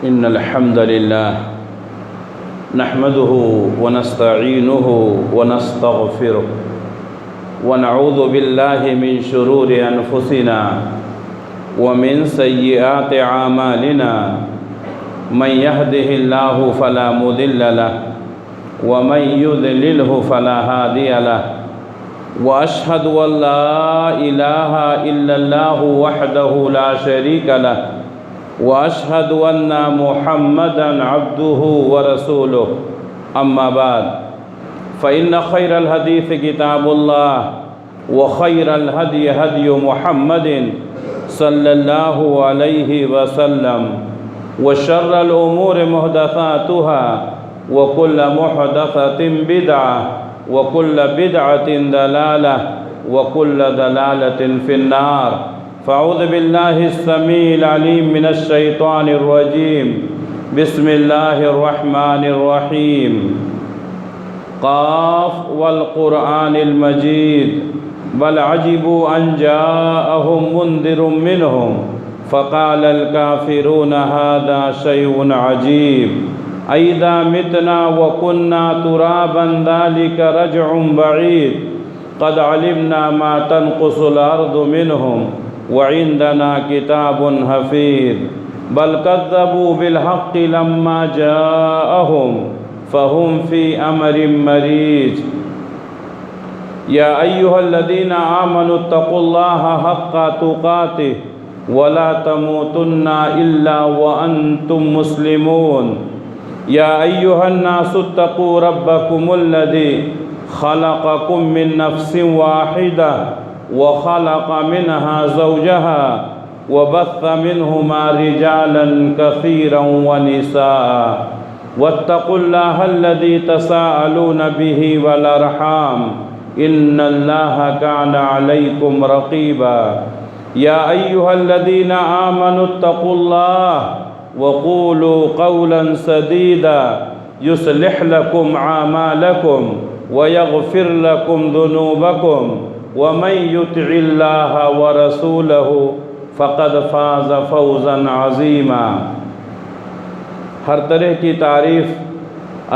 إن الحمد لله نحمده ونستعينه ونستغفره ونعوذ بالله من شرور أنفسنا ومن سيئات أعمالنا من يهده الله فلا مضل له ومن يضلله فلا هادي له وأشهد أن لا إله إلا الله وحده لا شريك له وأشهد أن محمدًا عبده ورسوله أما بعد فإن خير الحديث كتاب الله وخير الهدي هدي محمد صلى الله عليه وسلم وشر الأمور محدثاتها وكل محدثة بدعة وكل بدعة ضلالة وكل ضلالة في النار فأعوذ بالله السميع العليم من الشيطان الرجيم بسم الله الرحمن الرحيم قاف والقرآن المجيد بل عجبوا أن جاءهم منذر منهم فقال الكافرون هذا شيء عجيب أئذا متنا وكنا ترابا ذلك رجع بعيد قد علمنا ما تنقص الأرض منهم وعندنا كتاب حفيظ بل كذبوا بالحق لما جاءهم فهم في أمر مريج يا أيها الذين آمنوا اتقوا الله حق تقاته ولا تموتن إلا وأنتم مسلمون يا أيها الناس اتقوا ربكم الذي خلقكم من نفس واحدة وخلق منها زوجها وبث منهما رجالا كثيرا ونساء واتقوا الله الذي تساءلون به والأرحام إن الله كان عليكم رقيبا يا أيها الذين آمنوا اتقوا الله وقولوا قولا سديدا يصلح لكم أعمالكم ويغفر لكم ذنوبكم ومن يطع الله ورسوله فقد فاز فوزا عظیما۔ ہر طرح کی تعریف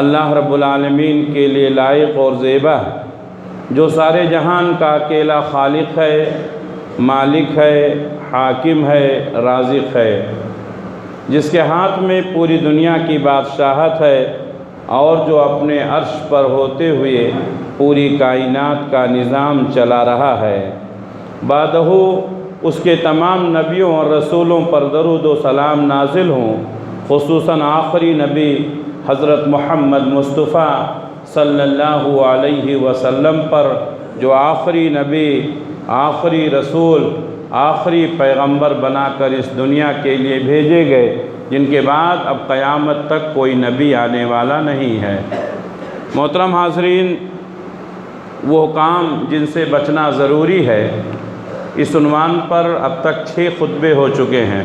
اللہ رب العالمین کے لیے لائق اور زیبا ہے، جو سارے جہان کا اکیلا خالق ہے، مالک ہے، حاکم ہے، رازق ہے، جس کے ہاتھ میں پوری دنیا کی بادشاہت ہے اور جو اپنے عرش پر ہوتے ہوئے پوری کائنات کا نظام چلا رہا ہے۔ بعدہ اس کے تمام نبیوں اور رسولوں پر درود و سلام نازل ہوں، خصوصاً آخری نبی حضرت محمد مصطفیٰ صلی اللہ علیہ وسلم پر، جو آخری نبی، آخری رسول، آخری پیغمبر بنا کر اس دنیا کے لیے بھیجے گئے، جن کے بعد اب قیامت تک کوئی نبی آنے والا نہیں ہے۔ محترم حاضرین، وہ کام جن سے بچنا ضروری ہے، اس عنوان پر اب تک 6 خطبے ہو چکے ہیں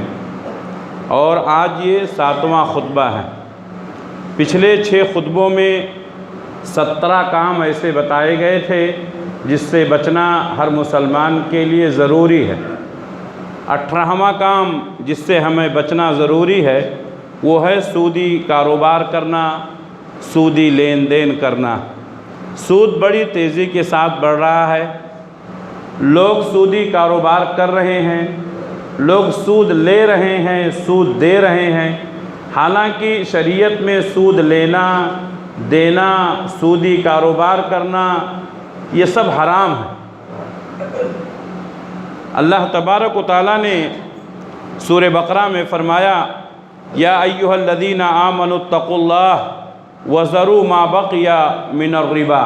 اور آج یہ 7واں خطبہ ہے۔ پچھلے 6 خطبوں میں 17 کام ایسے بتائے گئے تھے جس سے بچنا ہر مسلمان کے لیے ضروری ہے۔ 18واں کام جس سے ہمیں بچنا ضروری ہے وہ ہے سودی کاروبار کرنا، سودی لین دین کرنا۔ سود بڑی تیزی کے ساتھ بڑھ رہا ہے، لوگ سودی کاروبار کر رہے ہیں، لوگ سود لے رہے ہیں، سود دے رہے ہیں، حالانکہ شریعت میں سود لینا، دینا، سودی کاروبار کرنا یہ سب حرام ہے۔ اللہ تبارک و تعالیٰ نے سورہ بقرہ میں فرمایا یا ایھا الذین آمنوا اتقوا اللہ وذروا ما بقی من الربا،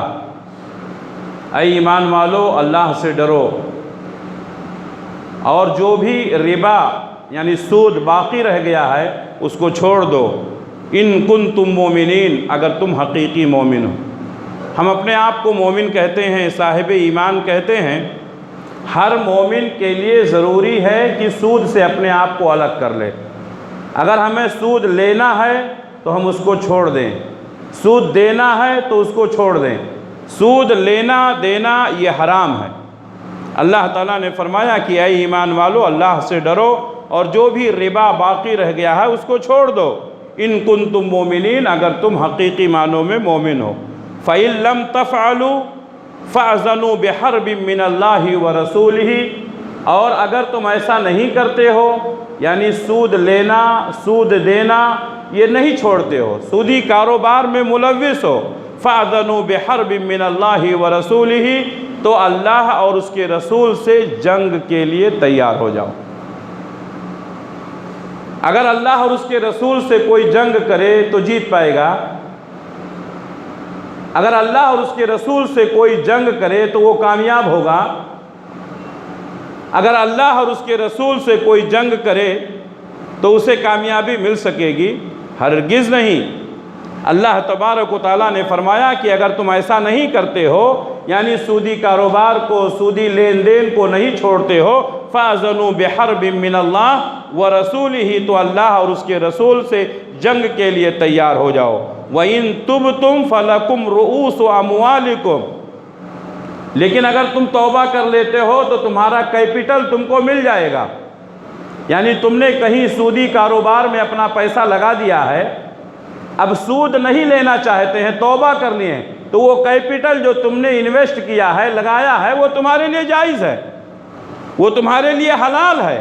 اے ایمان والو اللہ سے ڈرو اور جو بھی ربا یعنی سود باقی رہ گیا ہے اس کو چھوڑ دو، ان کنتم مومنین، اگر تم حقیقی مومن ہو۔ ہم اپنے آپ کو مومن کہتے ہیں، صاحب ایمان کہتے ہیں۔ ہر مومن کے لیے ضروری ہے کہ سود سے اپنے آپ کو الگ کر لے۔ اگر ہمیں سود لینا ہے تو ہم اس کو چھوڑ دیں، سود دینا ہے تو اس کو چھوڑ دیں۔ سود لینا دینا یہ حرام ہے۔ اللہ تعالیٰ نے فرمایا کہ اے ایمان والو اللہ سے ڈرو اور جو بھی ربا باقی رہ گیا ہے اس کو چھوڑ دو۔ ان کنتم مومنین، اگر تم حقیقی معنوں میں مومن ہو۔ فَإِن لَمْ تَفْعَلُوا فَأْذَنُوا بِحَرْبٍ مِّنَ اللَّهِ وَرَسُولِهِ، اور اگر تم ایسا نہیں کرتے ہو، یعنی سود لینا سود دینا یہ نہیں چھوڑتے ہو، سودی کاروبار میں ملوث ہو، فَأْذَنُوا بِحَرْبٍ مِّنَ اللَّهِ وَرَسُولِهِ، تو اللہ اور اس کے رسول سے جنگ کے لیے تیار ہو جاؤ۔ اگر اللہ اور اس کے رسول سے کوئی جنگ کرے تو جیت پائے گا، اگر اللہ اور اس کے رسول سے کوئی جنگ کرے تو وہ کامیاب ہوگا، اگر اللہ اور اس کے رسول سے کوئی جنگ کرے تو اسے کامیابی مل سکے گی؟ ہرگز نہیں۔ اللہ تبارک و تعالیٰ نے فرمایا کہ اگر تم ایسا نہیں کرتے ہو، یعنی سودی کاروبار کو، سودی لین دین کو نہیں چھوڑتے ہو، فَأْذَنُوا بِحَرْبٍ مِّنَ اللَّهِ وَرَسُولِهِ، تو اللہ اور اس کے رسول سے جنگ کے لیے تیار ہو جاؤ۔ وَإِن تُبْتُمْ فَلَكُمْ رُؤُوسُ أَمْوَالِكُمْ، لیکن اگر تم توبہ کر لیتے ہو تو تمہارا کیپٹل تم کو مل جائے گا، یعنی تم نے کہیں سودی کاروبار میں اپنا پیسہ لگا دیا ہے، اب سود نہیں لینا چاہتے ہیں، توبہ کرنی ہے، تو وہ کیپٹل جو تم نے انویسٹ کیا ہے، لگایا ہے، وہ تمہارے لیے جائز ہے، وہ تمہارے لیے حلال ہے۔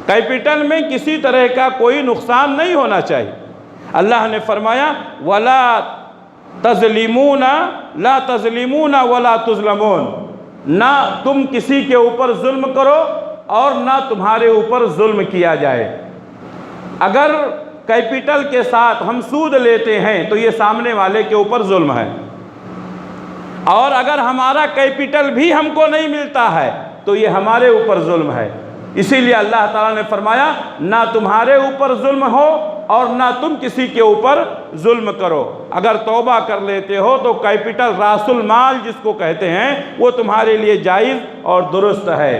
کیپٹل میں کسی طرح کا کوئی نقصان نہیں ہونا چاہیے۔ اللہ نے فرمایا وَلَا تَظْلِمُونَ لَا تَظْلِمُونَ وَلَا تُظْلَمُونَ، نہ تم کسی کے اوپر ظلم کرو اور نہ تمہارے اوپر ظلم کیا جائے۔ اگر کیپٹل کے ساتھ ہم سود لیتے ہیں تو یہ سامنے والے کے اوپر ظلم ہے، اور اگر ہمارا کیپٹل بھی ہم کو نہیں ملتا ہے تو یہ ہمارے اوپر ظلم ہے۔ اسی لیے اللہ تعالیٰ نے فرمایا نہ تمہارے اوپر ظلم ہو اور نہ تم کسی کے اوپر ظلم کرو۔ اگر توبہ کر لیتے ہو تو کیپٹل راس المال جس کو کہتے ہیں وہ تمہارے لیے جائز اور درست ہے۔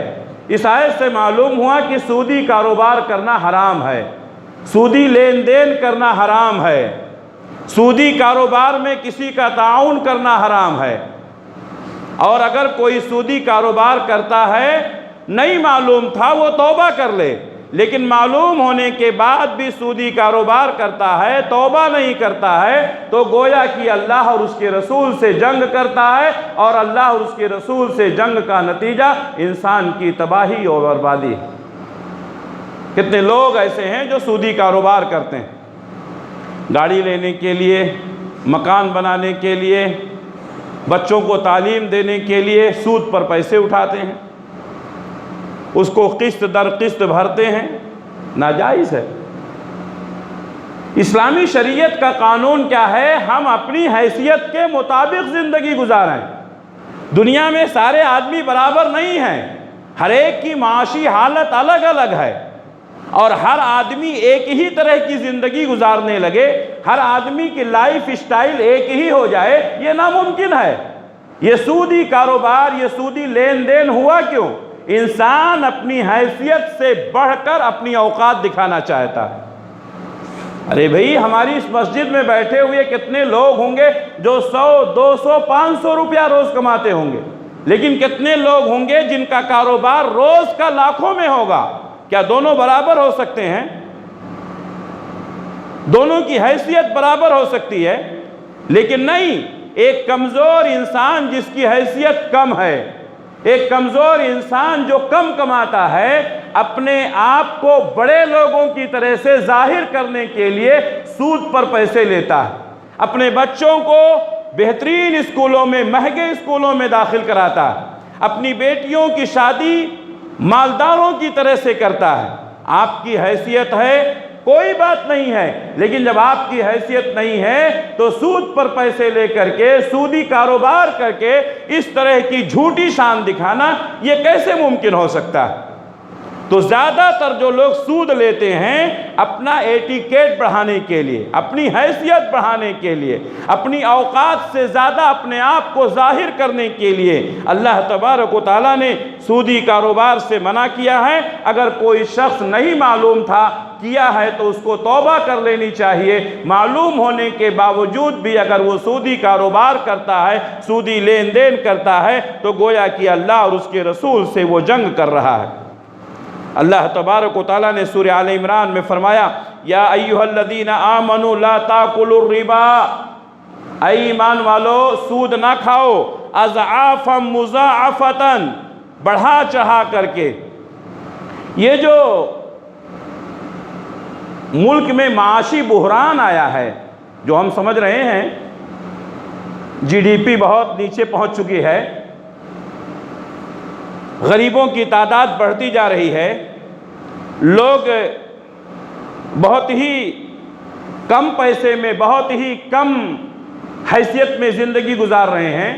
اس آیت سے معلوم ہوا کہ سودی کاروبار کرنا حرام ہے، سودی لین دین کرنا حرام ہے، سودی کاروبار میں کسی کا تعاون کرنا حرام ہے۔ اور اگر کوئی سودی کاروبار کرتا ہے، نہیں معلوم تھا، وہ توبہ کر لے، لیکن معلوم ہونے کے بعد بھی سودی کاروبار کرتا ہے، توبہ نہیں کرتا ہے، تو گویا کہ اللہ اور اس کے رسول سے جنگ کرتا ہے، اور اللہ اور اس کے رسول سے جنگ کا نتیجہ انسان کی تباہی اور بربادی ہے۔ کتنے لوگ ایسے ہیں جو سودی کاروبار کرتے ہیں، گاڑی لینے کے لیے، مکان بنانے کے لیے، بچوں کو تعلیم دینے کے لیے سود پر پیسے اٹھاتے ہیں، اس کو قسط در قسط بھرتے ہیں، ناجائز ہے۔ اسلامی شریعت کا قانون کیا ہے؟ ہم اپنی حیثیت کے مطابق زندگی گزاریں۔ دنیا میں سارے آدمی برابر نہیں ہیں، ہر ایک کی معاشی حالت الگ الگ ہے، اور ہر آدمی ایک ہی طرح کی زندگی گزارنے لگے، ہر آدمی کی لائف اسٹائل ایک ہی ہو جائے، یہ ناممکن ہے۔ یہ سودی کاروبار، یہ سودی لین دین ہوا کیوں؟ انسان اپنی حیثیت سے بڑھ کر اپنی اوقات دکھانا چاہتا ہے۔ ارے بھئی، ہماری اس مسجد میں بیٹھے ہوئے کتنے لوگ ہوں گے جو 100 200 500 روپیہ روز کماتے ہوں گے، لیکن کتنے لوگ ہوں گے جن کا کاروبار روز کا لاکھوں میں ہوگا؟ کیا دونوں برابر ہو سکتے ہیں؟ دونوں کی حیثیت برابر ہو سکتی ہے؟ لیکن نہیں، ایک کمزور انسان جس کی حیثیت کم ہے، ایک کمزور انسان جو کم کماتا ہے، اپنے آپ کو بڑے لوگوں کی طرح سے ظاہر کرنے کے لیے سود پر پیسے لیتا ہے، اپنے بچوں کو بہترین اسکولوں میں، مہنگے اسکولوں میں داخل کراتا ہے، اپنی بیٹیوں کی شادی مالداروں کی طرح سے کرتا ہے۔ آپ کی حیثیت ہے، کوئی بات نہیں ہے، لیکن جب آپ کی حیثیت نہیں ہے تو سود پر پیسے لے کر کے، سودی کاروبار کر کے اس طرح کی جھوٹی شان دکھانا یہ کیسے ممکن ہو سکتا ہے؟ تو زیادہ تر جو لوگ سود لیتے ہیں اپنا ایٹیکیٹ بڑھانے کے لیے، اپنی حیثیت بڑھانے کے لیے، اپنی اوقات سے زیادہ اپنے آپ کو ظاہر کرنے کے لیے، اللہ تبارک و تعالیٰ نے سودی کاروبار سے منع کیا ہے۔ اگر کوئی شخص نہیں معلوم تھا، کیا ہے تو اس کو توبہ کر لینی چاہیے۔ معلوم ہونے کے باوجود بھی اگر وہ سودی کاروبار کرتا ہے، سودی لین دین کرتا ہے، تو گویا کہ اللہ اور اس کے رسول سے وہ جنگ کر رہا ہے۔ اللہ تبارک و تعالیٰ نے سورہ آل عمران میں فرمایا یا ایھا الذین آمنوا لا تاکلوا الربا، اے ایمان والو سود نہ کھاؤ، اضعافا مضاعفتا، بڑھا چڑھا کر کے۔ یہ جو ملک میں معاشی بحران آیا ہے، جو ہم سمجھ رہے ہیں جی ڈی پی بہت نیچے پہنچ چکی ہے، غریبوں کی تعداد بڑھتی جا رہی ہے، لوگ بہت ہی کم پیسے میں، بہت ہی کم حیثیت میں زندگی گزار رہے ہیں،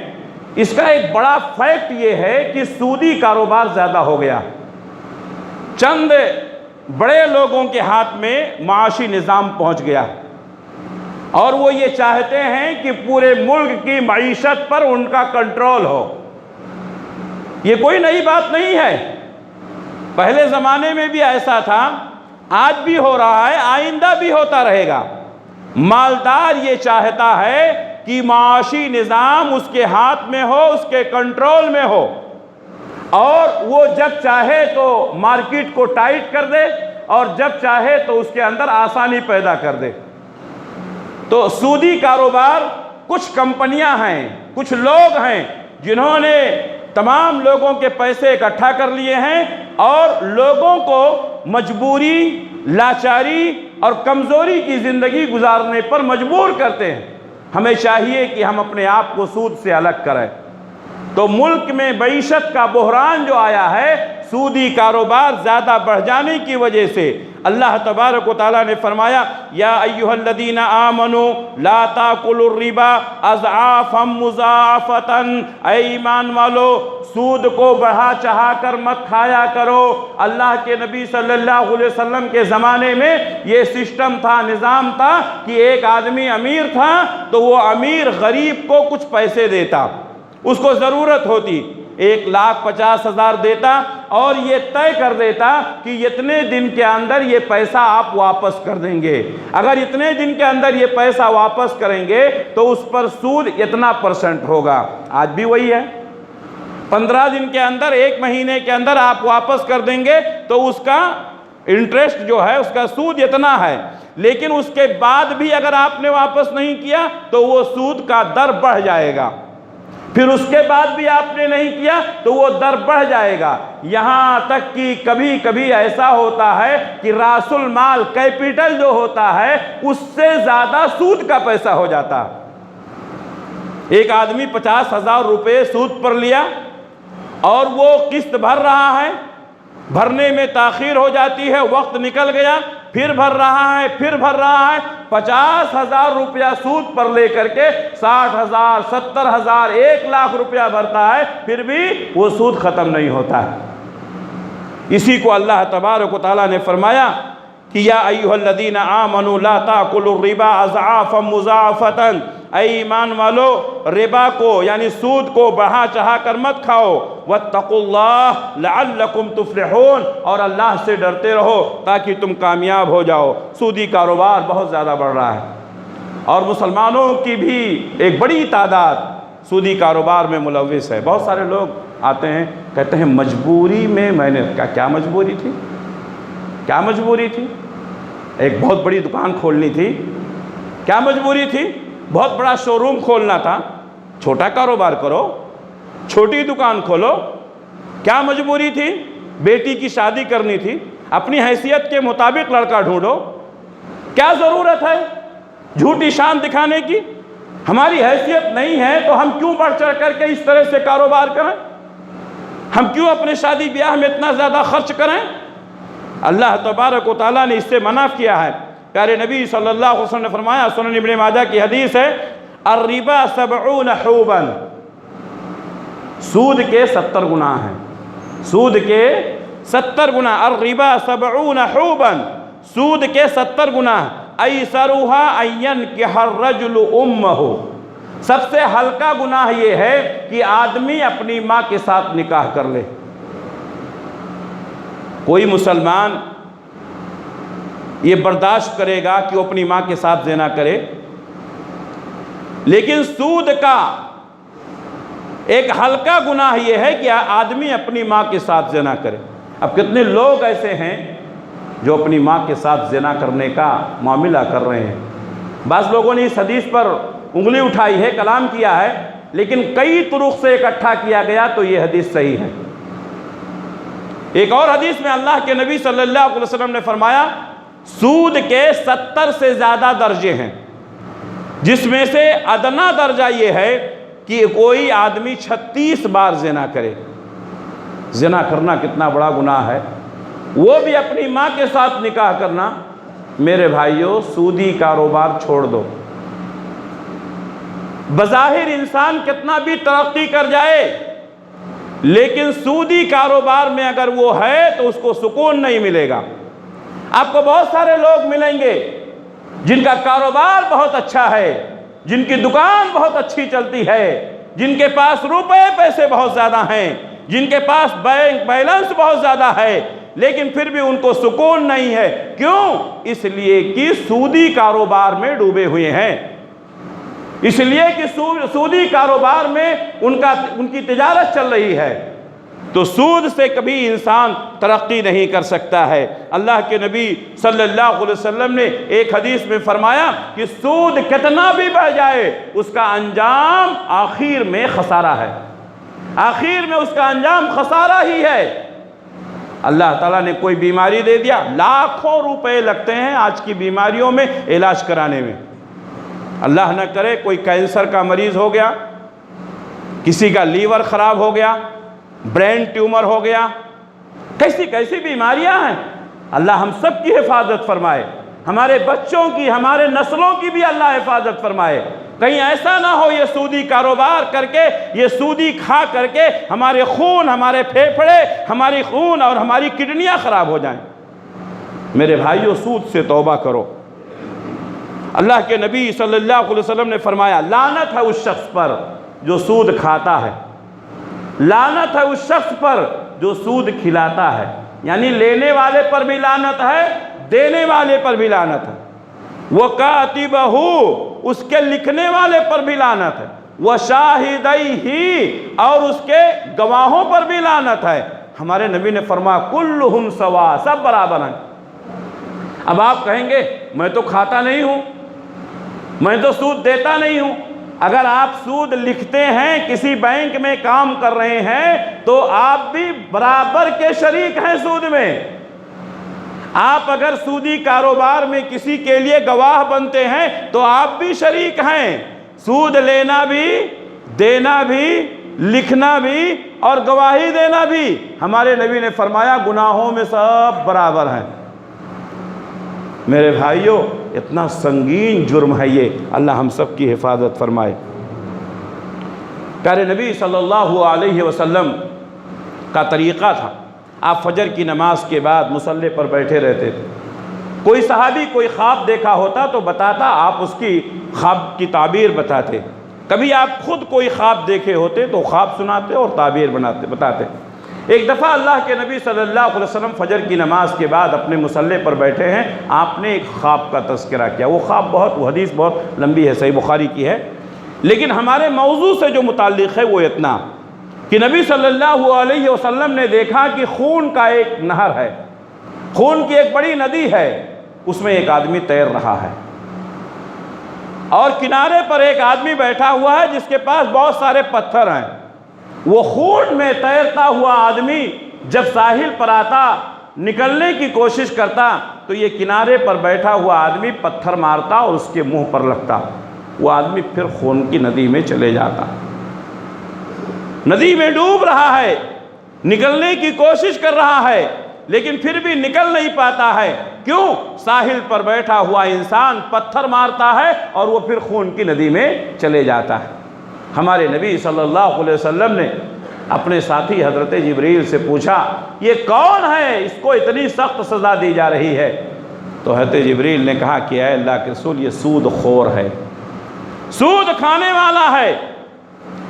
اس کا ایک بڑا فیکٹ یہ ہے کہ سودی کاروبار زیادہ ہو گیا۔ چند بڑے لوگوں کے ہاتھ میں معاشی نظام پہنچ گیا، اور وہ یہ چاہتے ہیں کہ پورے ملک کی معیشت پر ان کا کنٹرول ہو۔ یہ کوئی نئی بات نہیں ہے، پہلے زمانے میں بھی ایسا تھا، آج بھی ہو رہا ہے، آئندہ بھی ہوتا رہے گا۔ مالدار یہ چاہتا ہے کہ معاشی نظام اس کے ہاتھ میں ہو، اس کے کنٹرول میں ہو، اور وہ جب چاہے تو مارکیٹ کو ٹائٹ کر دے، اور جب چاہے تو اس کے اندر آسانی پیدا کر دے۔ تو سودی کاروبار، کچھ کمپنیاں ہیں، کچھ لوگ ہیں جنہوں نے تمام لوگوں کے پیسے اکٹھا کر لیے ہیں، اور لوگوں کو مجبوری، لاچاری اور کمزوری کی زندگی گزارنے پر مجبور کرتے ہیں۔ ہمیں چاہیے کہ ہم اپنے آپ کو سود سے الگ کریں۔ تو ملک میں معیشت کا بحران جو آیا ہے، سودی کاروبار زیادہ بڑھ جانے کی وجہ سے، اللہ تبارک و تعالیٰ نے فرمایا یا ایھا الذین آمنوا لا تاکلوا الربا اضعافا مضاعفتا، اے ایمان والو سود کو بڑھا چڑھا کر مت کھایا کرو۔ اللہ کے نبی صلی اللہ علیہ وسلم کے زمانے میں یہ سسٹم تھا، نظام تھا کہ ایک آدمی امیر تھا تو وہ امیر غریب کو کچھ پیسے دیتا، اس کو ضرورت ہوتی، 1,50,000 دیتا، اور یہ طے کر دیتا کہ اتنے دن کے اندر یہ پیسہ آپ واپس کر دیں گے، اگر اتنے دن کے اندر یہ پیسہ واپس کریں گے تو اس پر سود اتنا % ہوگا۔ آج بھی وہی ہے، 15 دن کے اندر، 1 مہینے کے اندر آپ واپس کر دیں گے تو اس کا انٹرسٹ جو ہے، اس کا سود اتنا ہے، لیکن اس کے بعد بھی اگر آپ نے واپس نہیں کیا تو وہ سود کا در بڑھ جائے گا، پھر اس کے بعد بھی آپ نے نہیں کیا تو وہ در بڑھ جائے گا، یہاں تک کہ کبھی کبھی ایسا ہوتا ہے کہ راس المال، کیپٹل جو ہوتا ہے، اس سے زیادہ سود کا پیسہ ہو جاتا۔ ایک آدمی 50,000 روپے سود پر لیا، اور وہ قسط بھر رہا ہے، بھرنے میں تاخیر ہو جاتی ہے، وقت نکل گیا، پھر بھر رہا ہے، پھر بھر رہا ہے، 50,000 روپیہ سود پر لے کر کے 60,000، 70,000، 1,00,000 روپیہ بھرتا ہے، پھر بھی وہ سود ختم نہیں ہوتا ہے۔ اسی کو اللہ تبارک و تعالیٰ نے فرمایا کہ یا ایھا الذین آمنوا لا تاکلوا الربا اضعافا مضاعفتا، اے ایمان والو ربا کو یعنی سود کو بڑھا چڑھا کر مت کھاؤ، واتقوا اللہ لعلکم تفلحون، اور اللہ سے ڈرتے رہو تاکہ تم کامیاب ہو جاؤ۔ سودی کاروبار بہت زیادہ بڑھ رہا ہے، اور مسلمانوں کی بھی ایک بڑی تعداد سودی کاروبار میں ملوث ہے۔ بہت سارے لوگ آتے ہیں کہتے ہیں مجبوری میں میں نے کہا کیا مجبوری تھی؟ کیا مجبوری تھی؟ ایک بہت بڑی دکان کھولنی تھی، کیا مجبوری تھی؟ بہت بڑا شو روم کھولنا تھا، چھوٹا کاروبار کرو، چھوٹی دکان کھولو، کیا مجبوری تھی؟ بیٹی کی شادی کرنی تھی، اپنی حیثیت کے مطابق لڑکا ڈھونڈو، کیا ضرورت ہے جھوٹی شان دکھانے کی؟ ہماری حیثیت نہیں ہے تو ہم کیوں بڑھ چڑھ کر کے اس طرح سے کاروبار کریں؟ ہم کیوں اپنے شادی بیاہ میں اتنا زیادہ خرچ کریں؟ اللہ تبارک و تعالیٰ نے اس سے منع کیا ہے۔ پیارے نبی صلی اللہ علیہ وسلم نے فرمایا، سنن ابن ماجہ کی حدیث ہے، الربا 70 حوبا، سود کے 70 گناہ ہیں، سود کے 70 گناہ، الربا 70 حوبا، سود کے 70 گناہ، ایسرها ان ينكح الرجل امه، سب سے ہلکا گناہ یہ ہے کہ آدمی اپنی ماں کے ساتھ نکاح کر لے۔ کوئی مسلمان یہ برداشت کرے گا کہ وہ اپنی ماں کے ساتھ زنا کرے، لیکن سود کا ایک ہلکا گناہ یہ ہے کہ آدمی اپنی ماں کے ساتھ زنا کرے۔ اب کتنے لوگ ایسے ہیں جو اپنی ماں کے ساتھ زنا کرنے کا معاملہ کر رہے ہیں۔ بعض لوگوں نے اس حدیث پر انگلی اٹھائی ہے، کلام کیا ہے، لیکن کئی طرق سے اکٹھا کیا گیا تو یہ حدیث صحیح ہے۔ ایک اور حدیث میں اللہ کے نبی صلی اللہ علیہ وسلم نے فرمایا سود کے 70 سے زیادہ درجے ہیں، جس میں سے ادنا درجہ یہ ہے کہ کوئی آدمی 36 بار زنا کرے۔ زنا کرنا کتنا بڑا گناہ ہے، وہ بھی اپنی ماں کے ساتھ نکاح کرنا۔ میرے بھائیوں، سودی کاروبار چھوڑ دو۔ بظاہر انسان کتنا بھی ترقی کر جائے، لیکن سودی کاروبار میں اگر وہ ہے تو اس کو سکون نہیں ملے گا۔ آپ کو بہت سارے لوگ ملیں گے جن کا کاروبار بہت اچھا ہے، جن کی دکان بہت اچھی چلتی ہے، جن کے پاس روپے پیسے بہت زیادہ ہیں، جن کے پاس بینک بیلنس بہت زیادہ ہے، لیکن پھر بھی ان کو سکون نہیں ہے۔ کیوں؟ اس لیے کہ سودی کاروبار میں ڈوبے ہوئے ہیں، اس لیے کہ سودی کاروبار میں ان کی تجارت چل رہی ہے۔ تو سود سے کبھی انسان ترقی نہیں کر سکتا ہے۔ اللہ کے نبی صلی اللہ علیہ وسلم نے ایک حدیث میں فرمایا کہ سود کتنا بھی بڑھ جائے اس کا انجام آخر میں خسارہ ہے، آخر میں اس کا انجام خسارہ ہی ہے۔ اللہ تعالیٰ نے کوئی بیماری دے دیا، لاکھوں روپے لگتے ہیں آج کی بیماریوں میں علاج کرانے میں۔ اللہ نہ کرے کوئی کینسر کا مریض ہو گیا، کسی کا لیور خراب ہو گیا، برین ٹیومر ہو گیا، کیسی کیسی بیماریاں ہیں۔ اللہ ہم سب کی حفاظت فرمائے، ہمارے بچوں کی، ہمارے نسلوں کی بھی اللہ حفاظت فرمائے۔ کہیں ایسا نہ ہو یہ سودی کاروبار کر کے، یہ سودی کھا کر کے ہمارے خون، ہمارے پھیپھڑے، ہماری خون اور ہماری کڈنیاں خراب ہو جائیں۔ میرے بھائیو، سود سے توبہ کرو۔ اللہ کے نبی صلی اللہ علیہ وسلم نے فرمایا لعنت ہے اس شخص پر جو سود کھاتا ہے، لعنت ہے اس شخص پر جو سود کھلاتا ہے۔ یعنی لینے والے پر بھی لعنت ہے، دینے والے پر بھی لعنت ہے، وَكَاتِبَهُ اس کے لکھنے والے پر بھی لعنت ہے، وَشَاهِدَيْهِ اور اس کے گواہوں پر بھی لعنت ہے۔ ہمارے نبی نے فرمایا كُلُّهُمْ سَوَاءٌ، سب برابر ہیں۔ اب آپ کہیں گے میں تو کھاتا نہیں ہوں، میں تو سود دیتا نہیں ہوں۔ اگر آپ سود لکھتے ہیں، کسی بینک میں کام کر رہے ہیں، تو آپ بھی برابر کے شریک ہیں سود میں۔ آپ اگر سودی کاروبار میں کسی کے لیے گواہ بنتے ہیں تو آپ بھی شریک ہیں۔ سود لینا بھی، دینا بھی، لکھنا بھی اور گواہی دینا بھی، ہمارے نبی نے فرمایا گناہوں میں سب برابر ہیں۔ میرے بھائیوں، اتنا سنگین جرم ہے یہ، اللہ ہم سب کی حفاظت فرمائے۔ پیارے نبی صلی اللہ علیہ وسلم کا طریقہ تھا، آپ فجر کی نماز کے بعد مصلی پر بیٹھے رہتے تھے۔ کوئی صحابی کوئی خواب دیکھا ہوتا تو بتاتا، آپ اس کی خواب کی تعبیر بتاتے۔ کبھی آپ خود کوئی خواب دیکھے ہوتے تو خواب سناتے اور تعبیر بتاتے۔ ایک دفعہ اللہ کے نبی صلی اللہ علیہ وسلم فجر کی نماز کے بعد اپنے مصلی پر بیٹھے ہیں، آپ نے ایک خواب کا تذکرہ کیا۔ وہ خواب وہ حدیث بہت لمبی ہے، صحیح بخاری کی ہے، لیکن ہمارے موضوع سے جو متعلق ہے وہ اتنا کہ نبی صلی اللہ علیہ وسلم نے دیکھا کہ خون کا ایک نہر ہے، خون کی ایک بڑی ندی ہے، اس میں ایک آدمی تیر رہا ہے، اور کنارے پر ایک آدمی بیٹھا ہوا ہے جس کے پاس بہت سارے پتھر ہیں۔ وہ خون میں تیرتا ہوا آدمی جب ساحل پر آتا، نکلنے کی کوشش کرتا، تو یہ کنارے پر بیٹھا ہوا آدمی پتھر مارتا اور اس کے منہ پر لگتا، وہ آدمی پھر خون کی ندی میں چلے جاتا۔ ندی میں ڈوب رہا ہے، نکلنے کی کوشش کر رہا ہے، لیکن پھر بھی نکل نہیں پاتا ہے۔ کیوں؟ ساحل پر بیٹھا ہوا انسان پتھر مارتا ہے اور وہ پھر خون کی ندی میں چلے جاتا ہے۔ ہمارے نبی صلی اللہ علیہ وسلم نے اپنے ساتھی حضرت جبریل سے پوچھا یہ کون ہے، اس کو اتنی سخت سزا دی جا رہی ہے؟ تو حضرت جبریل نے کہا کہ اے اللہ کے رسول، یہ سود خور ہے، سود کھانے والا ہے،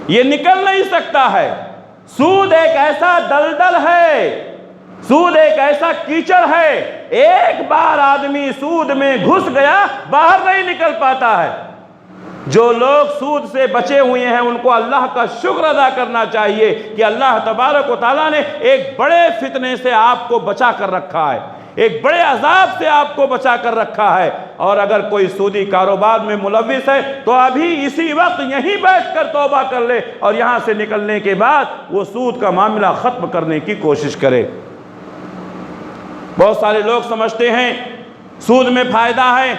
یہ نکل نہیں سکتا ہے۔ سود ایک ایسا دلدل ہے، سود ایک ایسا کیچڑ ہے، ایک بار آدمی سود میں گھس گیا باہر نہیں نکل پاتا ہے۔ جو لوگ سود سے بچے ہوئے ہیں ان کو اللہ کا شکر ادا کرنا چاہیے کہ اللہ تبارک و تعالیٰ نے ایک بڑے فتنے سے آپ کو بچا کر رکھا ہے۔ ایک بڑے عذاب سے آپ کو بچا کر رکھا ہے۔ اور اگر کوئی سودی کاروبار میں ملوث ہے تو ابھی اسی وقت یہیں بیٹھ کر توبہ کر لے، اور یہاں سے نکلنے کے بعد وہ سود کا معاملہ ختم کرنے کی کوشش کرے۔ بہت سارے لوگ سمجھتے ہیں سود میں فائدہ ہے،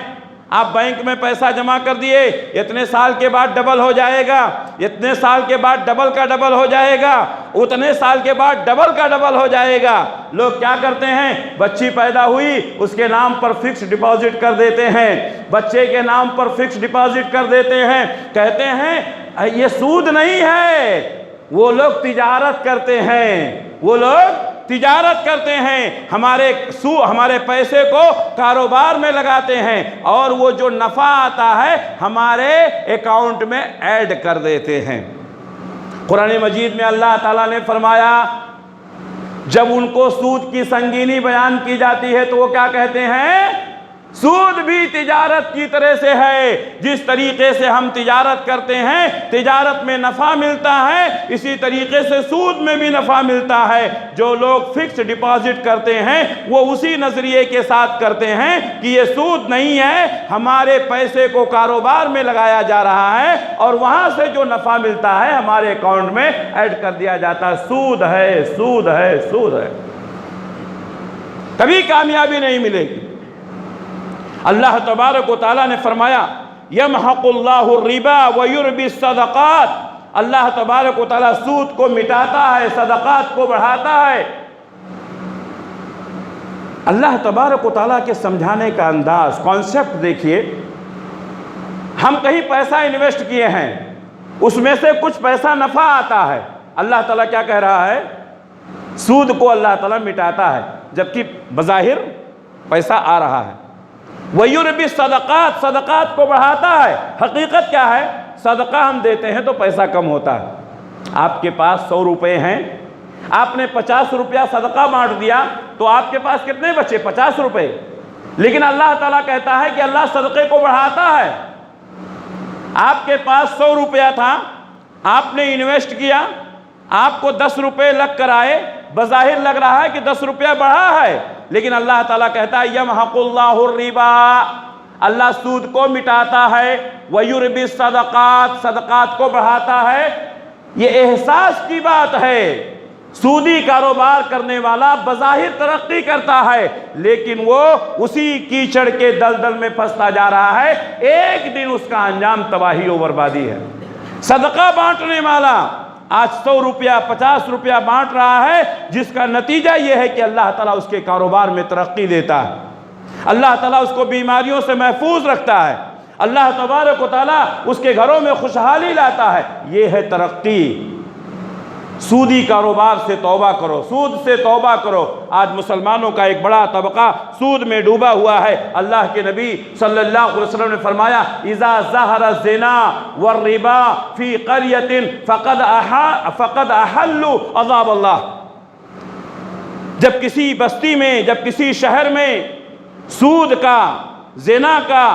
آپ بینک میں پیسہ جمع کر دیے، اتنے سال کے بعد ڈبل ہو جائے گا، اتنے سال کے بعد ڈبل کا ڈبل ہو جائے گا، اتنے سال کے بعد ڈبل کا ڈبل ہو جائے گا۔ لوگ کیا کرتے ہیں، بچی پیدا ہوئی اس کے نام پر فکس ڈپازٹ کر دیتے ہیں، بچے کے نام پر فکس ڈپازٹ کر دیتے ہیں، کہتے ہیں یہ سود نہیں ہے۔ وہ لوگ تجارت کرتے ہیں، وہ لوگ تجارت کرتے ہیں، ہمارے پیسے کو کاروبار میں لگاتے ہیں، اور وہ جو نفع آتا ہے ہمارے اکاؤنٹ میں ایڈ کر دیتے ہیں۔ قرآن مجید میں اللہ تعالیٰ نے فرمایا، جب ان کو سود کی سنگینی بیان کی جاتی ہے تو وہ کیا کہتے ہیں، سود بھی تجارت کی طرح سے ہے، جس طریقے سے ہم تجارت کرتے ہیں، تجارت میں نفع ملتا ہے، اسی طریقے سے سود میں بھی نفع ملتا ہے۔ جو لوگ فکس ڈپازٹ کرتے ہیں وہ اسی نظریے کے ساتھ کرتے ہیں کہ یہ سود نہیں ہے، ہمارے پیسے کو کاروبار میں لگایا جا رہا ہے اور وہاں سے جو نفع ملتا ہے ہمارے اکاؤنٹ میں ایڈ کر دیا جاتا ہے۔ سود ہے، سود ہے، سود ہے، کبھی کامیابی نہیں ملے گی۔ اللہ تبارک و تعالیٰ نے فرمایا یمحق اللہ الربا ویربی الصدقات، اللہ تبارک و تعالیٰ سود کو مٹاتا ہے، صدقات کو بڑھاتا ہے۔ اللہ تبارک و تعالیٰ کے سمجھانے کا انداز، کانسیپٹ دیکھیے، ہم کہیں پیسہ انویسٹ کیے ہیں، اس میں سے کچھ پیسہ نفع آتا ہے، اللہ تعالیٰ کیا کہہ رہا ہے، سود کو اللہ تعالیٰ مٹاتا ہے، جبکہ بظاہر پیسہ آ رہا ہے۔ وَيُرْبِ الصَّدَقَاتِ، صدقات کو بڑھاتا ہے۔ حقیقت کیا ہے، صدقہ ہم دیتے ہیں تو پیسہ کم ہوتا ہے۔ آپ کے پاس 100 روپے ہیں، آپ نے 50 روپیہ صدقہ بانٹ دیا تو آپ کے پاس کتنے بچے، 50 روپے۔ لیکن اللہ تعالیٰ کہتا ہے کہ اللہ صدقے کو بڑھاتا ہے۔ آپ کے پاس 100 روپیہ تھا، آپ نے انویسٹ کیا، آپ کو 10 روپے لگ کر آئے، بظاہر لگ رہا ہے کہ 10 روپیہ بڑھا ہے، لیکن اللہ تعالیٰ کہتا ہے یمحق اللہ الربا، اللہ سود کو مٹاتا ہے، ویربی الصدقات، صدقات کو بڑھاتا ہے۔ یہ احساس کی بات ہے، سودی کاروبار کرنے والا بظاہر ترقی کرتا ہے لیکن وہ اسی کیچڑ کے دلدل میں پھنستا جا رہا ہے، ایک دن اس کا انجام تباہی و بربادی ہے۔ صدقہ بانٹنے والا آج 100 روپیہ 50 روپیہ بانٹ رہا ہے، جس کا نتیجہ یہ ہے کہ اللہ تعالیٰ اس کے کاروبار میں ترقی دیتا ہے، اللہ تعالیٰ اس کو بیماریوں سے محفوظ رکھتا ہے، اللہ تبارک و تعالیٰ اس کے گھروں میں خوشحالی لاتا ہے۔ یہ ہے ترقی۔ سودی کاروبار سے توبہ کرو، سود سے توبہ کرو۔ آج مسلمانوں کا ایک بڑا طبقہ سود میں ڈوبا ہوا ہے۔ اللہ کے نبی صلی اللہ علیہ وسلم نے فرمایا اذا ظہر الزنا والربا فی قریۃ فقد احلوا عذاب اللہ، جب کسی بستی میں، جب کسی شہر میں سود کا، زنا کا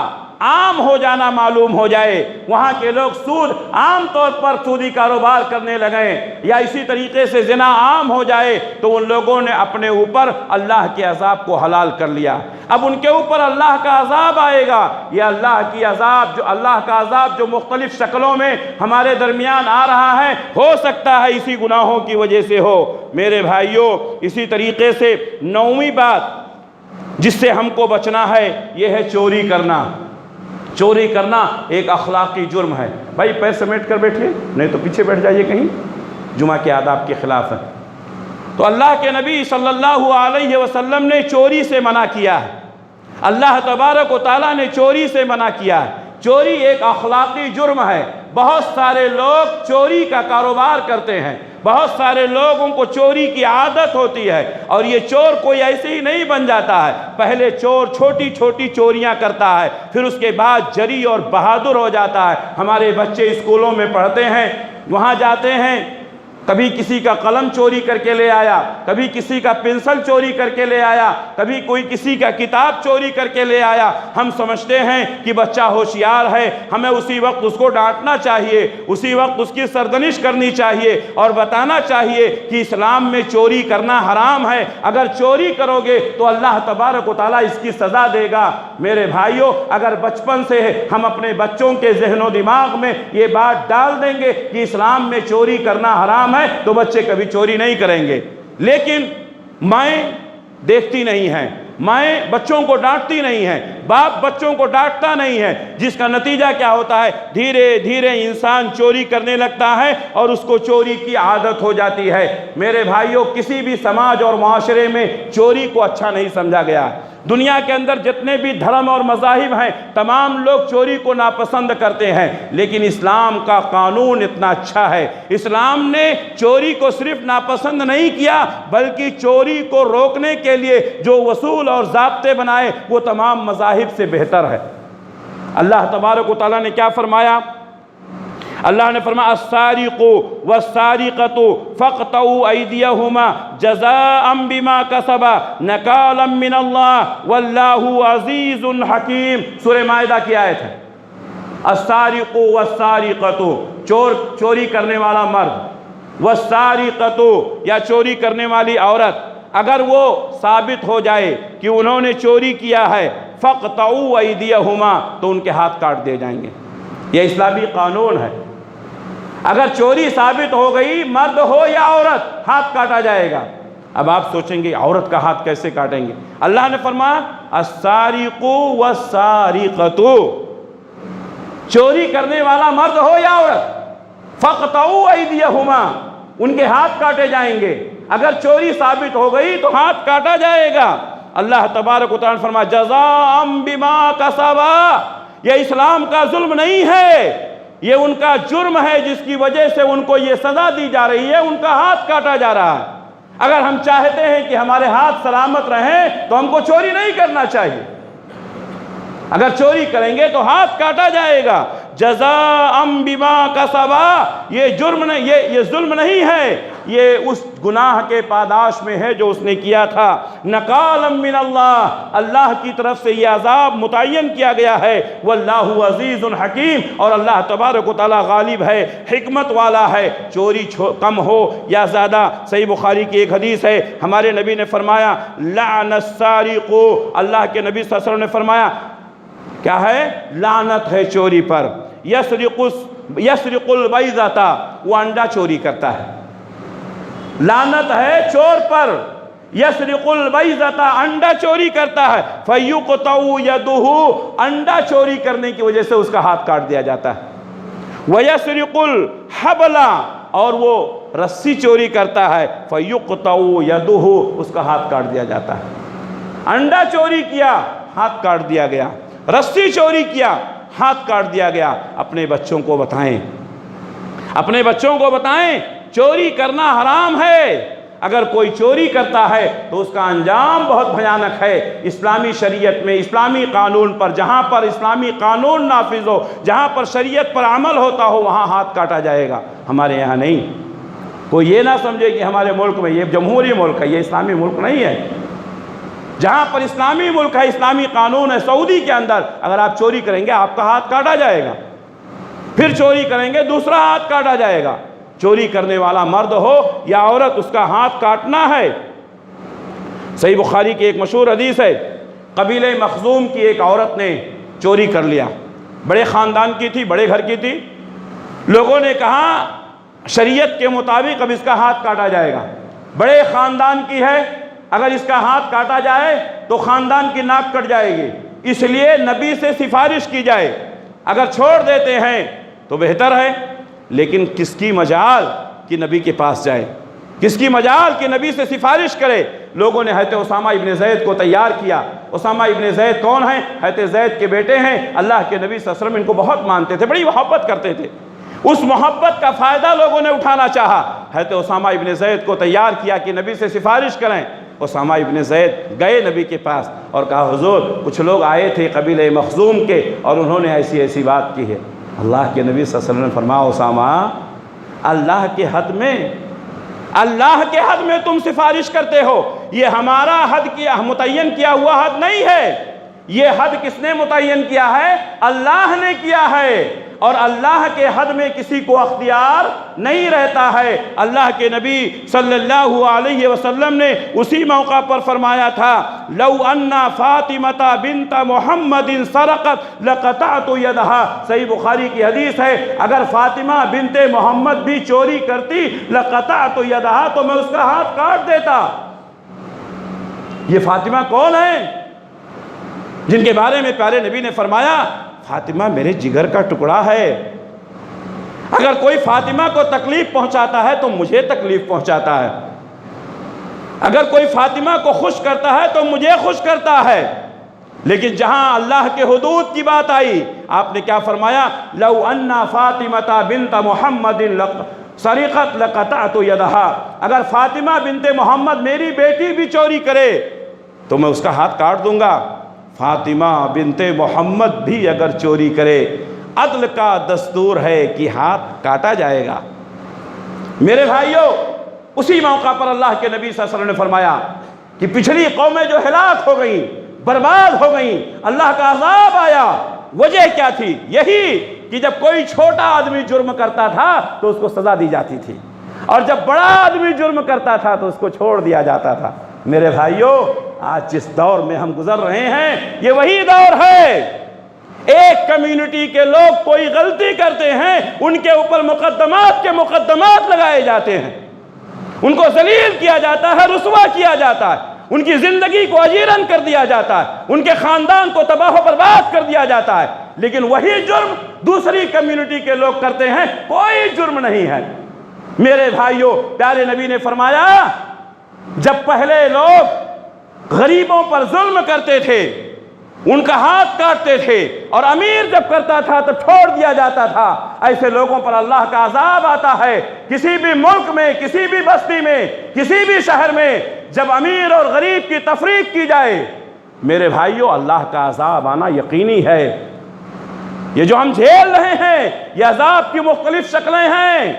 عام ہو جانا معلوم ہو جائے، وہاں کے لوگ سود عام طور پر سودی کاروبار کرنے لگے، یا اسی طریقے سے زنا عام ہو جائے، تو ان لوگوں نے اپنے اوپر اللہ کے عذاب کو حلال کر لیا۔ اب ان کے اوپر اللہ کا عذاب آئے گا۔ یہ اللہ کا عذاب جو مختلف شکلوں میں ہمارے درمیان آ رہا ہے، ہو سکتا ہے اسی گناہوں کی وجہ سے ہو۔ میرے بھائیوں، اسی طریقے سے 9ویں بات جس سے ہم کو بچنا ہے یہ ہے چوری کرنا۔ چوری کرنا ایک اخلاقی جرم ہے۔ بھائی پیر سمیٹ کر بیٹھیے، نہیں تو پیچھے بیٹھ جائیے کہیں، جمعہ کے آداب کے خلاف ہے۔ تو اللہ کے نبی صلی اللہ علیہ وسلم نے چوری سے منع کیا ہے، اللہ تبارک و تعالیٰ نے چوری سے منع کیا ہے۔ چوری ایک اخلاقی جرم ہے۔ بہت سارے لوگ چوری کا کاروبار کرتے ہیں، بہت سارے لوگوں کو چوری کی عادت ہوتی ہے، اور یہ چور کوئی ایسے ہی نہیں بن جاتا ہے۔ پہلے چور چھوٹی چھوٹی چوریاں کرتا ہے، پھر اس کے بعد جری اور بہادر ہو جاتا ہے۔ ہمارے بچے اسکولوں میں پڑھتے ہیں، وہاں جاتے ہیں کبھی کسی کا قلم چوری کر کے لے آیا، کبھی کسی کا پنسل چوری کر کے لے آیا، کبھی کوئی کسی کا کتاب چوری کر کے لے آیا۔ ہم سمجھتے ہیں کہ بچہ ہوشیار ہے، ہمیں اسی وقت اس کو ڈانٹنا چاہیے، اسی وقت اس کی سرزنش کرنی چاہیے اور بتانا چاہیے کہ اسلام میں چوری کرنا حرام ہے، اگر چوری کرو گے تو اللہ تبارک و تعالیٰ اس کی سزا دے گا۔ میرے بھائیوں، اگر بچپن سے ہم اپنے بچوں کے ذہن و دماغ میں یہ بات ڈال دیں گے کہ اسلام میں چوری کرنا حرام ہے تو بچے کبھی چوری نہیں کریں گے۔ لیکن مائیں دیکھتی نہیں ہیں، مائیں بچوں کو ڈانٹتی نہیں ہیں، باپ بچوں کو ڈانٹتا نہیں ہے، جس کا نتیجہ کیا ہوتا ہے؟ دھیرے دھیرے انسان چوری کرنے لگتا ہے اور اس کو چوری کی عادت ہو جاتی ہے۔ میرے بھائیوں، کسی بھی سماج اور معاشرے میں چوری کو اچھا نہیں سمجھا گیا۔ دنیا کے اندر جتنے بھی دھرم اور مذاہب ہیں، تمام لوگ چوری کو ناپسند کرتے ہیں، لیکن اسلام کا قانون اتنا اچھا ہے۔ اسلام نے چوری کو صرف ناپسند نہیں کیا، بلکہ چوری کو روکنے کے لیے جو اصول اور ضابطے بنائے وہ تمام مذاہب سے بہتر ہے۔ اللہ تبارک و تعالیٰ نے کیا فرمایا؟ اللہ نے فرمایا السارق والسارقۃ فاقطعوا ایدیہما جزاء بما کسبا نکالا من اللہ واللہ عزیز حکیم۔ سورہ مائدہ کی آیت ہے۔ السارق والسارقۃ، چوری کرنے والا مرد، والسارقۃ یا چوری کرنے والی عورت، اگر وہ ثابت ہو جائے کہ انہوں نے چوری کیا ہے، فاقطعوا ایدیہما، تو ان کے ہاتھ کاٹ دیے جائیں گے۔ یہ اسلامی قانون ہے۔ اگر چوری ثابت ہو گئی، مرد ہو یا عورت، ہاتھ کاٹا جائے گا۔ اب آپ سوچیں گے عورت کا ہاتھ کیسے کاٹیں گے؟ اللہ نے فرمایا السارق والسارقۃ، چوری کرنے والا مرد ہو یا عورت، فاقطعوا ایدیہما، ان کے ہاتھ کاٹے جائیں گے۔ اگر چوری ثابت ہو گئی تو ہاتھ کاٹا جائے گا۔ اللہ تبارک و تعالیٰ نے فرمایا جزاء بما کسبا، یہ اسلام کا ظلم نہیں ہے، یہ ان کا جرم ہے جس کی وجہ سے ان کو یہ سزا دی جا رہی ہے، ان کا ہاتھ کاٹا جا رہا ہے۔ اگر ہم چاہتے ہیں کہ ہمارے ہاتھ سلامت رہیں تو ہم کو چوری نہیں کرنا چاہیے، اگر چوری کریں گے تو ہاتھ کاٹا جائے گا۔ جزاء بما کسبا، یہ جرم نہیں، یہ ظلم نہیں ہے، یہ اس گناہ کے پاداش میں ہے جو اس نے کیا تھا۔ نکالا من اللہ، اللہ کی طرف سے یہ عذاب متعین کیا گیا ہے۔ واللہ عزیز حکیم، اور اللہ تبارک و تعالیٰ غالب ہے، حکمت والا ہے۔ چوری کم ہو یا زیادہ، صحیح بخاری کی ایک حدیث ہے، ہمارے نبی نے فرمایا لعن السارق، اللہ کے نبی صلی اللہ علیہ وسلم نے فرمایا کیا ہے؟ لعنت ہے چوری پر۔ یسرق البیضۃ، وہ انڈا چوری کرتا ہے۔ لعنت ہے چور پر، یسرق البیضۃ، انڈا چوری کرتا ہے، فیقطع یدہ، انڈا چوری کرنے کی وجہ سے اس کا ہاتھ کاٹ دیا جاتا ہے۔ ویسرق الحبل، اور وہ رسی چوری کرتا ہے، فیقطع یدہ، اس کا ہاتھ کاٹ دیا جاتا ہے۔ انڈا چوری کیا، ہاتھ کاٹ دیا گیا، رسی چوری کیا، ہاتھ کاٹ دیا گیا۔ اپنے بچوں کو بتائیں، اپنے بچوں کو بتائیں چوری کرنا حرام ہے۔ اگر کوئی چوری کرتا ہے تو اس کا انجام بہت بھیانک ہے۔ اسلامی شریعت میں، اسلامی قانون پر، جہاں پر اسلامی قانون نافذ ہو، جہاں پر شریعت پر عمل ہوتا ہو، وہاں ہاتھ کاٹا جائے گا۔ ہمارے یہاں نہیں۔ کوئی یہ نہ سمجھے کہ ہمارے ملک میں، یہ جمہوری ملک ہے، یہ اسلامی ملک نہیں ہے۔ جہاں پر اسلامی ملک ہے، اسلامی قانون ہے، سعودی کے اندر اگر آپ چوری کریں گے آپ کا ہاتھ کاٹا جائے گا، پھر چوری کریں گے دوسرا ہاتھ کاٹا جائے گا۔ چوری کرنے والا مرد ہو یا عورت، اس کا ہاتھ کاٹنا ہے۔ صحیح بخاری کی ایک مشہور حدیث ہے، قبیلہ مخزوم کی ایک عورت نے چوری کر لیا، بڑے خاندان کی تھی، بڑے گھر کی تھی۔ لوگوں نے کہا شریعت کے مطابق اب اس کا ہاتھ کاٹا جائے گا، بڑے خاندان کی ہے، اگر اس کا ہاتھ کاٹا جائے تو خاندان کی ناک کٹ جائے گی، اس لیے نبی سے سفارش کی جائے۔ اگر چھوڑ دیتے ہیں تو بہتر ہے، لیکن کس کی مجال کہ نبی کے پاس جائے، کس کی مجال کہ نبی سے سفارش کرے۔ لوگوں نے حضرت اسامہ ابن زید کو تیار کیا۔ اسامہ ابن زید کون ہیں؟ حضرت زید کے بیٹے ہیں۔ اللہ کے نبی صلی اللہ علیہ وسلم ان کو بہت مانتے تھے، بڑی محبت کرتے تھے۔ اس محبت کا فائدہ لوگوں نے اٹھانا چاہا، حضرت اسامہ ابن زید کو تیار کیا کہ نبی سے سفارش کریں۔ اسامہ ابن زید گئے نبی کے پاس اور کہا حضور کچھ لوگ آئے تھے قبیلہ مخزوم کے اور انہوں نے ایسی ایسی بات کی ہے۔ اللہ کے نبی صلی اللہ علیہ وسلم نے فرمایا اسامہ، اللہ کے حد میں اللہ کے حد میں تم سفارش کرتے ہو، یہ ہمارا حد کیا متعین کیا ہوا حد نہیں ہے، یہ حد کس نے متعین کیا ہے؟ اللہ نے کیا ہے، اور اللہ کے حد میں کسی کو اختیار نہیں رہتا ہے۔ اللہ کے نبی صلی اللہ علیہ وسلم نے اسی موقع پر فرمایا تھا، لو ان فاطمہ بنت محمد سرقت لقطعت یدها، صحیح بخاری کی حدیث ہے، اگر فاطمہ بنت محمد بھی چوری کرتی لقطعت یدها، تو میں اس کا ہاتھ کاٹ دیتا۔ یہ فاطمہ کون ہے جن کے بارے میں پیارے نبی نے فرمایا فاطمہ میرے جگر کا ٹکڑا ہے، اگر کوئی فاطمہ کو تکلیف پہنچاتا ہے تو مجھے تکلیف پہنچاتا ہے، اگر کوئی فاطمہ کو خوش کرتا ہے تو مجھے خوش کرتا ہے۔ لیکن جہاں اللہ کے حدود کی بات آئی، آپ نے کیا فرمایا؟ لو ان فاطمہ بنت محمد سرقت لقطعت یدها، اگر فاطمہ بنت محمد میری بیٹی بھی چوری کرے تو میں اس کا ہاتھ کاٹ دوں گا۔ فاطمہ بنت محمد بھی اگر چوری کرے، عدل کا دستور ہے کہ ہاتھ کاٹا جائے گا۔ میرے بھائیوں، اسی موقع پر اللہ کے نبی صلی اللہ علیہ وسلم نے فرمایا کہ پچھلی قومیں جو ہلاک ہو گئیں، برباد ہو گئیں، اللہ کا عذاب آیا، وجہ کیا تھی؟ یہی کہ جب کوئی چھوٹا آدمی جرم کرتا تھا تو اس کو سزا دی جاتی تھی، اور جب بڑا آدمی جرم کرتا تھا تو اس کو چھوڑ دیا جاتا تھا۔ میرے بھائیوں، آج جس دور میں ہم گزر رہے ہیں یہ وہی دور ہے۔ ایک کمیونٹی کے لوگ کوئی غلطی کرتے ہیں، ان کے اوپر مقدمات کے مقدمات لگائے جاتے ہیں، ان کو ذلیل کیا جاتا ہے، رسوا کیا جاتا ہے، ان کی زندگی کو اجیرن کر دیا جاتا ہے، ان کے خاندان کو تباہ و برباد کر دیا جاتا ہے، لیکن وہی جرم دوسری کمیونٹی کے لوگ کرتے ہیں، کوئی جرم نہیں ہے۔ میرے بھائیوں، پیارے نبی نے فرمایا جب پہلے لوگ غریبوں پر ظلم کرتے تھے، ان کا ہاتھ کاٹتے تھے، اور امیر جب کرتا تھا تو چھوڑ دیا جاتا تھا، ایسے لوگوں پر اللہ کا عذاب آتا ہے۔ کسی بھی ملک میں، کسی بھی بستی میں، کسی بھی شہر میں جب امیر اور غریب کی تفریق کی جائے، میرے بھائیوں، اللہ کا عذاب آنا یقینی ہے۔ یہ جو ہم جھیل رہے ہیں یہ عذاب کی مختلف شکلیں ہیں۔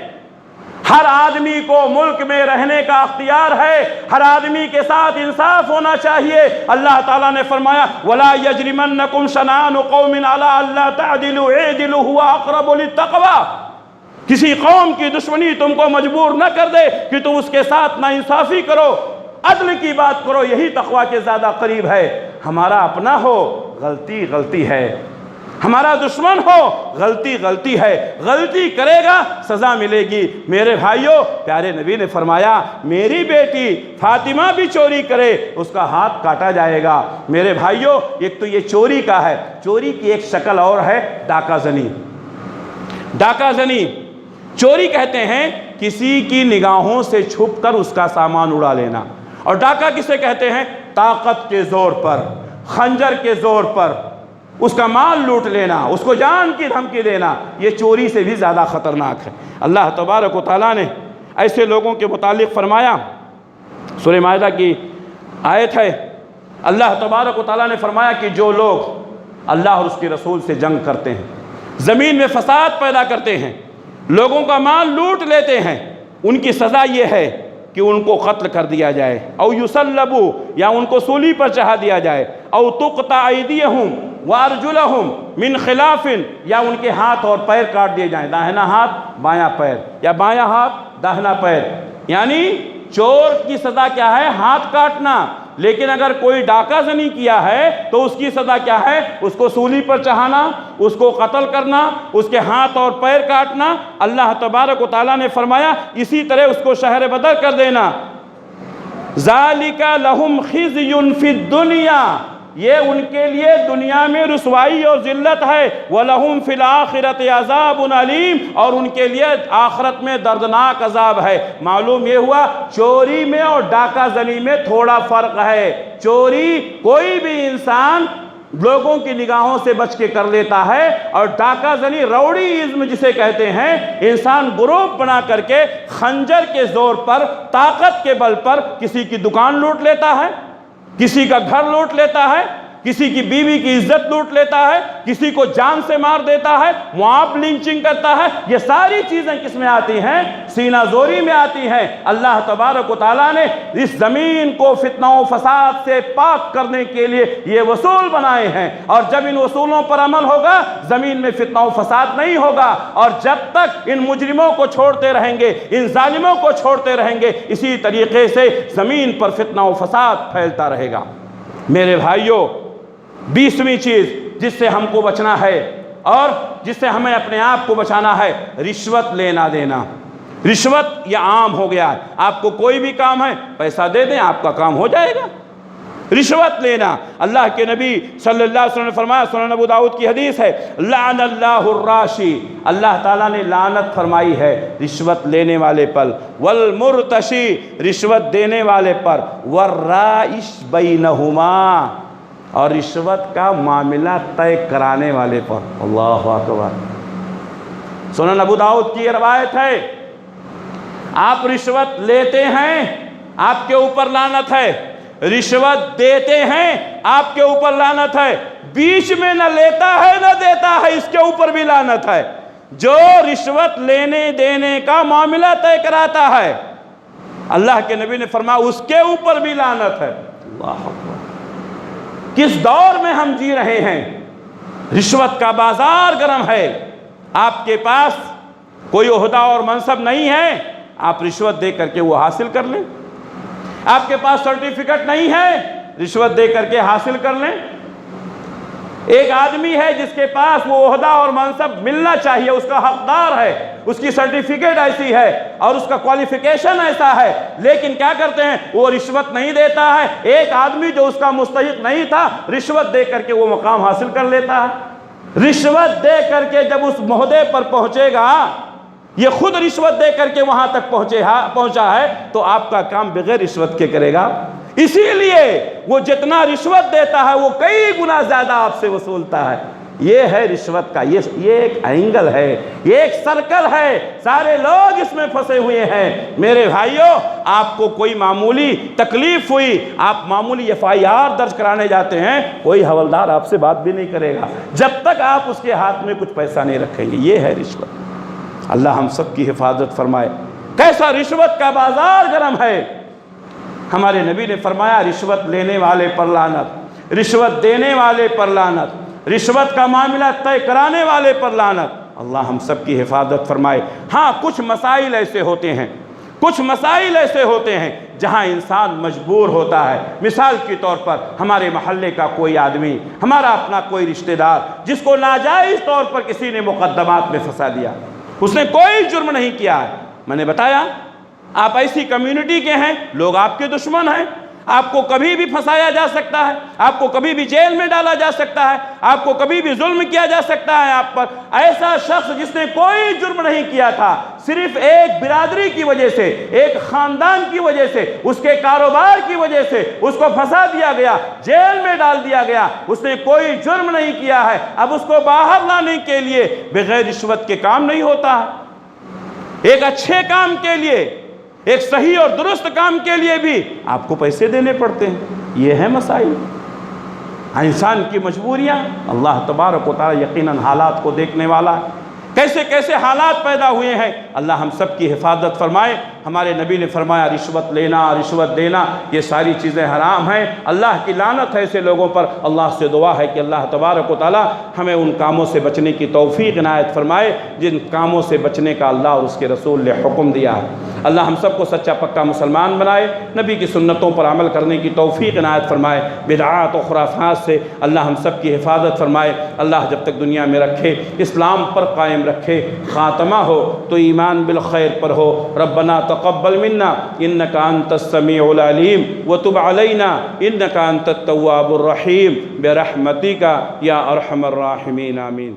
ہر آدمی کو ملک میں رہنے کا اختیار ہے، ہر آدمی کے ساتھ انصاف ہونا چاہیے۔ اللہ تعالیٰ نے فرمایا وَلَا يَجْرِمَنَّكُمْ شَنَآنُ قَوْمٍ عَلَىٰ أَلَّا تَعْدِلُوا اعْدِلُوا هُوَ أَقْرَبُ لِلتَّقْوَىٰ، کسی قوم کی دشمنی تم کو مجبور نہ کر دے کہ تم اس کے ساتھ ناانصافی کرو، عدل کی بات کرو، یہی تقویٰ کے زیادہ قریب ہے۔ ہمارا اپنا ہو، غلطی غلطی ہے، ہمارا دشمن ہو، غلطی غلطی ہے، غلطی کرے گا سزا ملے گی۔ میرے بھائیوں، پیارے نبی نے فرمایا میری بیٹی فاطمہ بھی چوری کرے اس کا ہاتھ کاٹا جائے گا۔ میرے بھائیوں، ایک تو یہ چوری کا ہے، چوری کی ایک شکل اور ہے ڈاکہ زنی۔ ڈاکہ زنی چوری کہتے ہیں کسی کی نگاہوں سے چھپ کر اس کا سامان اڑا لینا، اور ڈاکہ کسے کہتے ہیں؟ طاقت کے زور پر، خنجر کے زور پر اس کا مال لوٹ لینا، اس کو جان کی دھمکی دینا، یہ چوری سے بھی زیادہ خطرناک ہے۔ اللہ تبارک و تعالیٰ نے ایسے لوگوں کے متعلق فرمایا، سورہ مائدہ کی آیت ہے، اللہ تبارک و تعالیٰ نے فرمایا کہ جو لوگ اللہ اور اس کے رسول سے جنگ کرتے ہیں، زمین میں فساد پیدا کرتے ہیں، لوگوں کا مال لوٹ لیتے ہیں، ان کی سزا یہ ہے کہ ان کو قتل کر دیا جائے، او یصلبوا، یا ان کو سولی پر چڑھا دیا جائے، او تقطع ایدیہم وارجلہم من خلاف، یا ان کے ہاتھ اور پیر کاٹ دیے جائیں، داہنا ہاتھ بایاں پیر، یا بایاں ہاتھ داہنا پیر۔ یعنی چور کی سزا کیا ہے؟ ہاتھ کاٹنا۔ لیکن اگر کوئی ڈاکہ زنی کیا ہے تو اس کی سزا کیا ہے؟ اس کو سولی پر چڑھانا، اس کو قتل کرنا، اس کے ہاتھ اور پیر کاٹنا۔ اللہ تبارک و تعالیٰ نے فرمایا اسی طرح اس کو شہر بدر کر دینا۔ ذَلِكَ لَهُمْ خِزْيٌ فِي الدُّنْيَا، یہ ان کے لیے دنیا میں رسوائی اور ذلت ہے۔ وَلَهُمْ فِي الْآخِرَةِ عَذَابٌ عَلِيمٌ، اور ان کے لیے آخرت میں دردناک عذاب ہے۔ معلوم یہ ہوا چوری میں اور ڈاکہ زنی میں تھوڑا فرق ہے۔ چوری کوئی بھی انسان لوگوں کی نگاہوں سے بچ کے کر لیتا ہے، اور ڈاکہ زنی روڑیزم جسے کہتے ہیں، انسان گروپ بنا کر کے خنجر کے زور پر، طاقت کے بل پر کسی کی دکان لوٹ لیتا ہے، کسی کا گھر لوٹ لیتا ہے، کسی کی بیوی کی عزت لوٹ لیتا ہے، کسی کو جان سے مار دیتا ہے، معاف لنچنگ کرتا ہے، یہ ساری چیزیں کس میں آتی ہیں؟ سینہ زوری میں آتی ہیں۔ اللہ تبارک و تعالیٰ نے اس زمین کو فتنہ و فساد سے پاک کرنے کے لیے یہ اصول بنائے ہیں، اور جب ان اصولوں پر عمل ہوگا زمین میں فتنہ و فساد نہیں ہوگا، اور جب تک ان مجرموں کو چھوڑتے رہیں گے، ان ظالموں کو چھوڑتے رہیں گے، اسی طریقے سے زمین پر فتنہ و فساد پھیلتا رہے گا۔ میرے بھائیوں، 20ویں چیز جس سے ہم کو بچنا ہے اور جس سے ہمیں اپنے آپ کو بچانا ہے، رشوت لینا دینا۔ رشوت یہ عام ہو گیا ہے، آپ کو کوئی بھی کام ہے پیسہ دے دیں آپ کا کام ہو جائے گا۔ رشوت لینا، اللہ کے نبی صلی اللہ علیہ وسلم نے فرمایا، سنن ابو داؤد کی حدیث ہے، لعن اللہ الراشی، اللہ تعالیٰ نے لعنت فرمائی ہے رشوت لینے والے پر، والمرتشی، رشوت دینے والے پر، والرائش بینہما، اور رشوت کا معاملہ طے کرانے والے پر۔ اللہ اکبر۔ سنن ابو داؤد کی یہ روایت ہے، آپ رشوت لیتے ہیں آپ کے اوپر لعنت ہے، رشوت دیتے ہیں آپ کے اوپر لعنت ہے، بیچ میں نہ لیتا ہے نہ دیتا ہے اس کے اوپر بھی لعنت ہے۔ جو رشوت لینے دینے کا معاملہ طے کراتا ہے، اللہ کے نبی نے فرمایا اس کے اوپر بھی لعنت ہے۔ اللہ اکبر۔ کس دور میں ہم جی رہے ہیں؟ رشوت کا بازار گرم ہے۔ آپ کے پاس کوئی عہدہ اور منصب نہیں ہے، آپ رشوت دے کر کے وہ حاصل کر لیں۔ آپ کے پاس سرٹیفکیٹ نہیں ہے، رشوت دے کر کے حاصل کر لیں۔ ایک آدمی ہے جس کے پاس وہ عہدہ اور منصب ملنا چاہیے، اس کا حقدار ہے، اس کی سرٹیفکیٹ ایسی ہے اور اس کا کوالیفیکیشن ایسا ہے، لیکن کیا کرتے ہیں؟ وہ رشوت نہیں دیتا ہے۔ ایک آدمی جو اس کا مستحق نہیں تھا، رشوت دے کر کے وہ مقام حاصل کر لیتا ہے۔ رشوت دے کر کے جب اس عہدے پر پہنچے گا، یہ خود رشوت دے کر کے وہاں تک پہنچا ہے، تو آپ کا کام بغیر رشوت کے کرے گا۔ اسی لیے وہ جتنا رشوت دیتا ہے وہ کئی گنا زیادہ آپ سے وصولتا ہے۔ یہ ہے رشوت کا، یہ ایک اینگل ہے، یہ ایک سرکل ہے، سارے لوگ اس میں پھنسے ہوئے ہیں۔ میرے بھائیوں، آپ کو کوئی معمولی تکلیف ہوئی، آپ معمولی FIR درج کرانے جاتے ہیں، کوئی حوالدار آپ سے بات بھی نہیں کرے گا جب تک آپ اس کے ہاتھ میں کچھ پیسہ نہیں رکھیں گے۔ یہ ہے رشوت۔ اللہ ہم سب کی حفاظت فرمائے۔ کیسا رشوت کا بازار گرم ہے۔ ہمارے نبی نے فرمایا رشوت لینے والے پر لعنت، رشوت دینے والے پر لعنت، رشوت کا معاملہ طے کرانے والے پر لعنت۔ اللہ ہم سب کی حفاظت فرمائے۔ ہاں، کچھ مسائل ایسے ہوتے ہیں، کچھ مسائل ایسے ہوتے ہیں جہاں انسان مجبور ہوتا ہے۔ مثال کے طور پر ہمارے محلے کا کوئی آدمی، ہمارا اپنا کوئی رشتہ دار، جس کو ناجائز طور پر کسی نے مقدمات میں پھنسا دیا، اس نے کوئی جرم نہیں کیا ہے۔ میں نے بتایا آپ ایسی کمیونٹی کے ہیں، لوگ آپ کے دشمن ہیں، آپ کو کبھی بھی پھنسایا جا سکتا ہے، آپ کو کبھی بھی جیل میں ڈالا جا سکتا ہے، آپ کو کبھی بھی ظلم کیا جا سکتا ہے آپ پر۔ ایسا شخص جس نے کوئی جرم نہیں کیا تھا، صرف ایک برادری کی وجہ سے، ایک خاندان کی وجہ سے، اس کے کاروبار کی وجہ سے اس کو پھنسا دیا گیا، جیل میں ڈال دیا گیا، اس نے کوئی جرم نہیں کیا ہے، اب اس کو باہر لانے کے لیے بغیر رشوت کے کام نہیں ہوتا ہے۔ ایک اچھے کام کے لیے، ایک صحیح اور درست کام کے لیے بھی آپ کو پیسے دینے پڑتے ہیں۔ یہ ہے مسائل، انسان کی مجبوریاں۔ اللہ تبارک و تعالی یقیناً حالات کو دیکھنے والا ہے، کیسے کیسے حالات پیدا ہوئے ہیں۔ اللہ ہم سب کی حفاظت فرمائے۔ ہمارے نبی نے فرمایا رشوت لینا، رشوت دینا، یہ ساری چیزیں حرام ہیں، اللہ کی لعنت ہے ایسے لوگوں پر۔ اللہ سے دعا ہے کہ اللہ تبارک و تعالی ہمیں ان کاموں سے بچنے کی توفیق عنایت فرمائے جن کاموں سے بچنے کا اللہ اور اس کے رسول نے حکم دیا ہے۔ اللہ ہم سب کو سچا پکا مسلمان بنائے، نبی کی سنتوں پر عمل کرنے کی توفیق عنایت فرمائے، بدعات و خرافات سے اللہ ہم سب کی حفاظت فرمائے۔ اللہ جب تک دنیا میں رکھے اسلام پر قائم رکھے، خاتمہ ہو تو ایمان بالخیر پر ہو۔ ربنا تقبل منا انك انت السميع العليم وتب علينا انك انت التواب الرحيم برحمتك يا ارحم الراحمين آمين۔